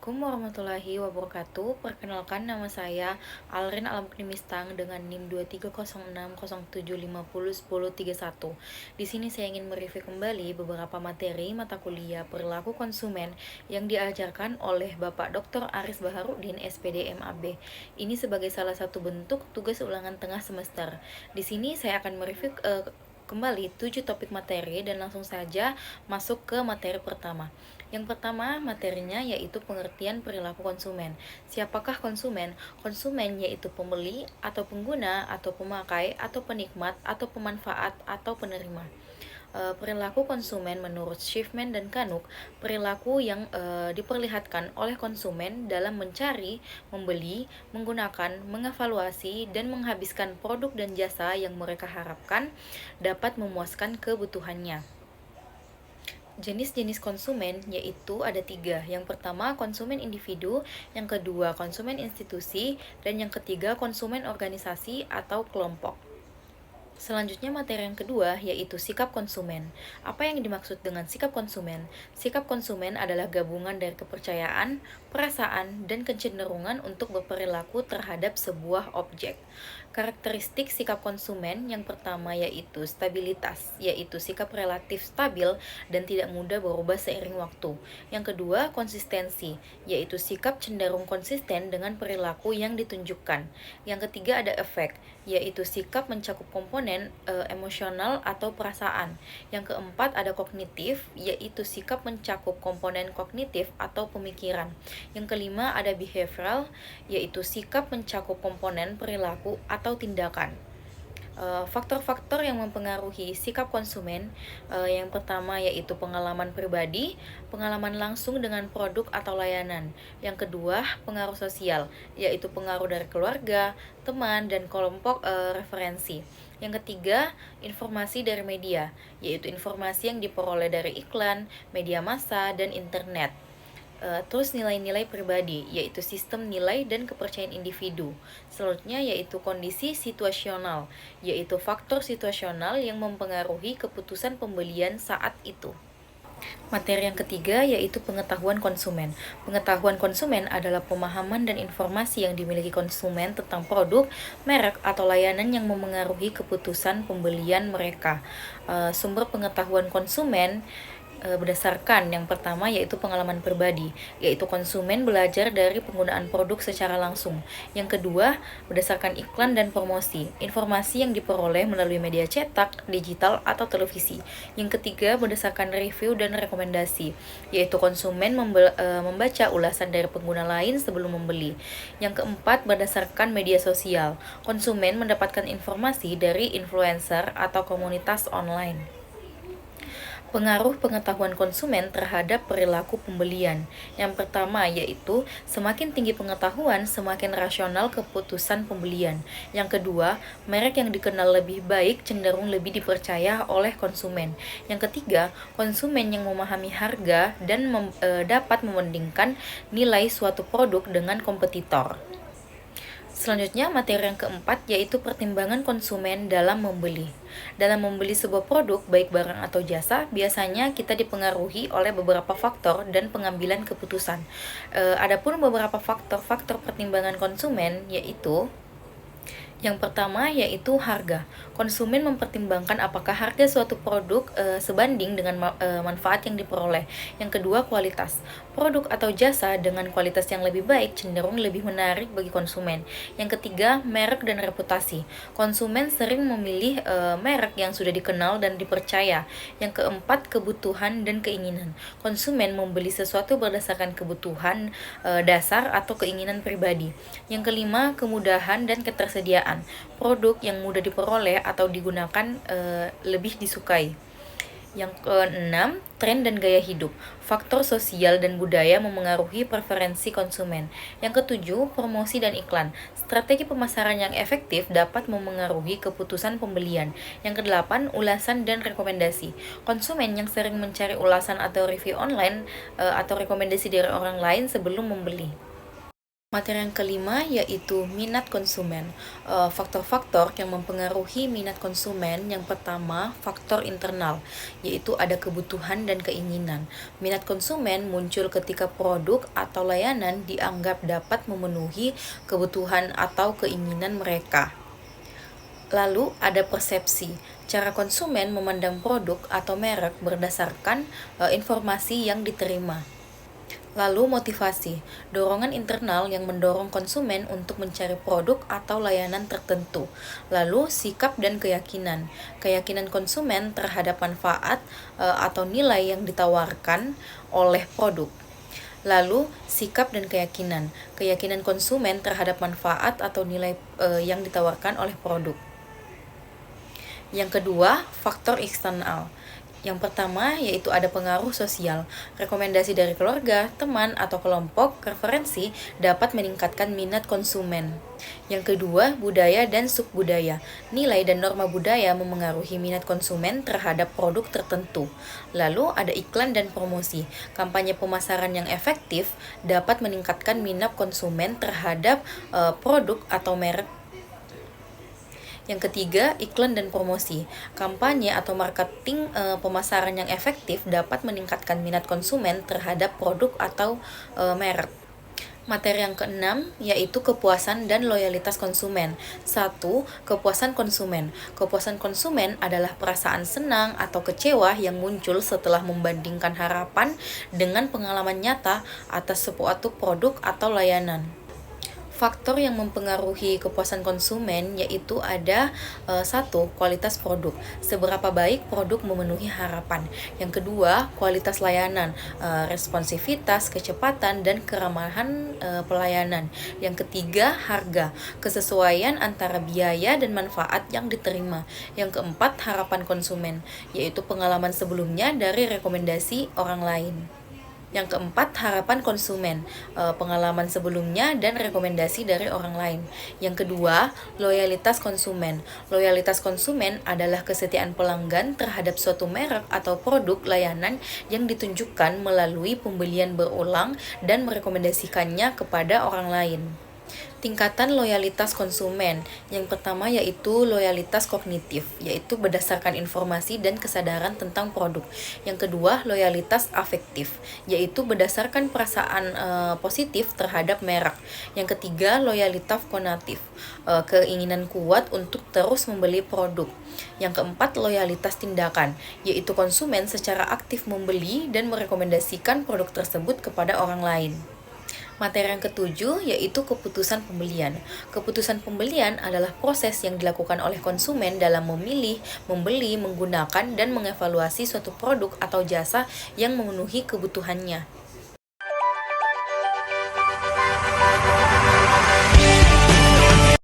Assalamualaikum warahmatullahi wabarakatuh. Perkenalkan, nama saya Alrin Alamuknimistang dengan NIM 230607501031. Di sini saya ingin mereview kembali beberapa materi mata kuliah perilaku konsumen yang diajarkan oleh Bapak Dr. Aris Baharudin, SPD MAB. Ini sebagai salah satu bentuk tugas ulangan tengah semester. Di sini saya akan mereview kembali 7 topik materi dan langsung saja masuk ke materi pertama. Yang pertama materinya yaitu pengertian perilaku konsumen. Siapakah konsumen? Konsumen yaitu pembeli atau pengguna atau pemakai atau penikmat atau pemanfaat atau penerima. Perilaku konsumen menurut Schiffman dan Kanuk, perilaku yang diperlihatkan oleh konsumen dalam mencari, membeli, menggunakan, mengevaluasi, dan menghabiskan produk dan jasa yang mereka harapkan dapat memuaskan kebutuhannya. Jenis-jenis konsumen yaitu ada 3. Yang pertama konsumen individu, yang kedua konsumen institusi, dan yang ketiga konsumen organisasi atau kelompok. Selanjutnya materi yang kedua yaitu sikap konsumen. Apa yang dimaksud dengan sikap konsumen? Sikap konsumen adalah gabungan dari kepercayaan, perasaan, dan kecenderungan untuk berperilaku terhadap sebuah objek. Karakteristik sikap konsumen yang pertama yaitu stabilitas, yaitu sikap relatif stabil dan tidak mudah berubah seiring waktu. Yang kedua, konsistensi, yaitu sikap cenderung konsisten dengan perilaku yang ditunjukkan. Yang ketiga ada efek, yaitu sikap mencakup komponen emosional atau perasaan. Yang keempat ada kognitif, yaitu sikap mencakup komponen kognitif atau pemikiran. Yang kelima ada behavioral, yaitu sikap mencakup komponen perilaku atau tindakan. Faktor-faktor yang mempengaruhi sikap konsumen yang pertama yaitu pengalaman pribadi, pengalaman langsung dengan produk atau layanan. Yang kedua, pengaruh sosial, yaitu pengaruh dari keluarga, teman, dan kelompok referensi. Yang ketiga, informasi dari media, yaitu informasi yang diperoleh dari iklan, media massa, dan internet. Terus nilai-nilai pribadi, yaitu sistem nilai dan kepercayaan individu. Selanjutnya yaitu kondisi situasional, yaitu faktor situasional yang mempengaruhi keputusan pembelian saat itu. Materi yang ketiga yaitu pengetahuan konsumen. Pengetahuan konsumen adalah pemahaman dan informasi yang dimiliki konsumen tentang produk, merek, atau layanan yang memengaruhi keputusan pembelian mereka. Sumber pengetahuan konsumen berdasarkan yang pertama yaitu pengalaman pribadi, yaitu konsumen belajar dari penggunaan produk secara langsung. Yang kedua, berdasarkan iklan dan promosi, informasi yang diperoleh melalui media cetak, digital, atau televisi. Yang ketiga, berdasarkan review dan rekomendasi, yaitu konsumen membaca ulasan dari pengguna lain sebelum membeli. Yang keempat, berdasarkan media sosial, konsumen mendapatkan informasi dari influencer atau komunitas online. Pengaruh pengetahuan konsumen terhadap perilaku pembelian. Yang pertama yaitu semakin tinggi pengetahuan, semakin rasional keputusan pembelian. Yang kedua, merek yang dikenal lebih baik cenderung lebih dipercaya oleh konsumen. Yang ketiga, konsumen yang memahami harga dan dapat membandingkan nilai suatu produk dengan kompetitor. Selanjutnya, materi yang keempat yaitu pertimbangan konsumen dalam membeli. Dalam membeli sebuah produk, baik barang atau jasa, biasanya kita dipengaruhi oleh beberapa faktor dan pengambilan keputusan. Adapun beberapa faktor pertimbangan konsumen yaitu yang pertama yaitu harga. Konsumen mempertimbangkan apakah harga suatu produk sebanding dengan manfaat yang diperoleh. Yang kedua, kualitas. Produk atau jasa dengan kualitas yang lebih baik cenderung lebih menarik bagi konsumen. Yang ketiga, merek dan reputasi. Konsumen sering memilih merek yang sudah dikenal dan dipercaya. Yang keempat, kebutuhan dan keinginan. Konsumen membeli sesuatu berdasarkan kebutuhan dasar atau keinginan pribadi. Yang kelima, kemudahan dan ketersediaan. Produk yang mudah diperoleh atau digunakan lebih disukai. Yang keenam, tren dan gaya hidup. Faktor sosial dan budaya memengaruhi preferensi konsumen. Yang ketujuh, promosi dan iklan. Strategi pemasaran yang efektif dapat memengaruhi keputusan pembelian. Yang kedelapan, ulasan dan rekomendasi. Konsumen yang sering mencari ulasan atau review online atau rekomendasi dari orang lain sebelum membeli. Materi yang kelima yaitu minat konsumen. Faktor-faktor yang mempengaruhi minat konsumen, yang pertama faktor internal, yaitu ada kebutuhan dan keinginan. Minat konsumen muncul ketika produk atau layanan dianggap dapat memenuhi kebutuhan atau keinginan mereka. Lalu ada persepsi. Cara konsumen memandang produk atau merek berdasarkan informasi yang diterima. Lalu motivasi, dorongan internal yang mendorong konsumen untuk mencari produk atau layanan tertentu. Lalu sikap dan keyakinan, keyakinan konsumen terhadap manfaat atau nilai yang ditawarkan oleh produk. Lalu sikap dan keyakinan, keyakinan konsumen terhadap manfaat atau nilai yang ditawarkan oleh produk. Yang kedua, faktor eksternal. Yang pertama yaitu ada pengaruh sosial. Rekomendasi dari keluarga, teman, atau kelompok referensi dapat meningkatkan minat konsumen. Yang kedua, budaya dan subbudaya. Nilai dan norma budaya memengaruhi minat konsumen terhadap produk tertentu. Lalu ada iklan dan promosi. Kampanye pemasaran yang efektif dapat meningkatkan minat konsumen terhadap produk atau merek. Yang ketiga, iklan dan promosi. Kampanye atau marketing pemasaran yang efektif dapat meningkatkan minat konsumen terhadap produk atau merek. Materi yang keenam yaitu kepuasan dan loyalitas konsumen. 1. Kepuasan konsumen. Kepuasan konsumen adalah perasaan senang atau kecewa yang muncul setelah membandingkan harapan dengan pengalaman nyata atas suatu produk atau layanan. Faktor yang mempengaruhi kepuasan konsumen yaitu ada 1. Kualitas produk. Seberapa baik produk memenuhi harapan. Yang kedua, kualitas layanan, responsivitas, kecepatan, dan keramahan pelayanan. Yang ketiga, harga, kesesuaian antara biaya dan manfaat yang diterima. Yang keempat, harapan konsumen, yaitu pengalaman sebelumnya dari rekomendasi orang lain. Yang keempat, harapan konsumen, pengalaman sebelumnya dan rekomendasi dari orang lain. Yang kedua, loyalitas konsumen. Loyalitas konsumen adalah kesetiaan pelanggan terhadap suatu merek atau produk layanan yang ditunjukkan melalui pembelian berulang dan merekomendasikannya kepada orang lain. Tingkatan loyalitas konsumen. Yang pertama yaitu loyalitas kognitif, yaitu berdasarkan informasi dan kesadaran tentang produk. Yang kedua, loyalitas afektif, yaitu berdasarkan perasaan positif terhadap merek. Yang ketiga, loyalitas konatif, keinginan kuat untuk terus membeli produk. Yang keempat, loyalitas tindakan, yaitu konsumen secara aktif membeli dan merekomendasikan produk tersebut kepada orang lain. Materi yang ketujuh yaitu keputusan pembelian. Keputusan pembelian adalah proses yang dilakukan oleh konsumen dalam memilih, membeli, menggunakan, dan mengevaluasi suatu produk atau jasa yang memenuhi kebutuhannya.